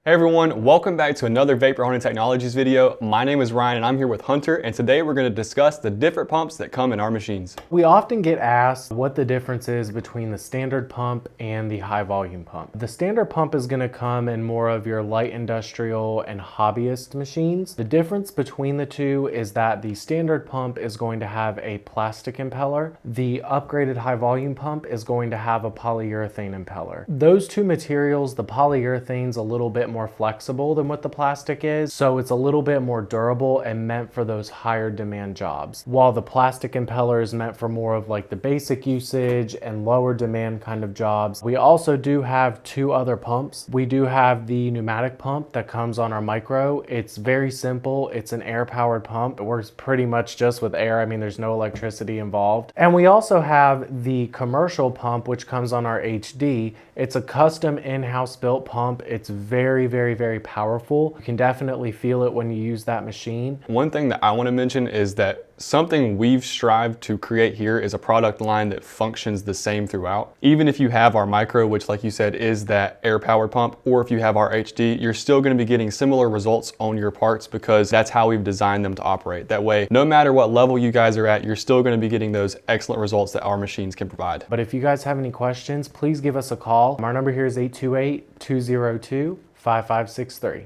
Hey everyone, welcome back to another Vapor Hunting Technologies video. My name is Ryan and I'm here with Hunter, and today we're going to discuss the different pumps that come in our machines. We often get asked what the difference is between the standard pump and the high volume pump. The standard pump is going to come in more of your light industrial and hobbyist machines. The difference between the two is that the standard pump is going to have a plastic impeller. The upgraded high volume pump is going to have a polyurethane impeller. Those two materials, the polyurethane's a little bit more flexible than what the plastic is, so it's a little bit more durable and meant for those higher demand jobs, while the plastic impeller is meant for more of like the basic usage and lower demand kind of jobs. We also do have two other pumps. We do have the pneumatic pump that comes on our micro. It's very simple. It's an air powered pump. It works pretty much just with air. I mean, there's no electricity involved. And we also have the commercial pump, which comes on our HD. It's a custom in-house built pump. It's very powerful. You can definitely feel it when you use that machine. One thing that I want to mention is that something we've strived to create here is a product line that functions the same throughout. Even if you have our micro, which like you said is that air powered pump, or if you have our HD, you're still going to be getting similar results on your parts because that's how we've designed them to operate. That way, no matter what level you guys are at, you're still going to be getting those excellent results that our machines can provide. But if you guys have any questions, please give us a call. Our number here is 828-202-5563.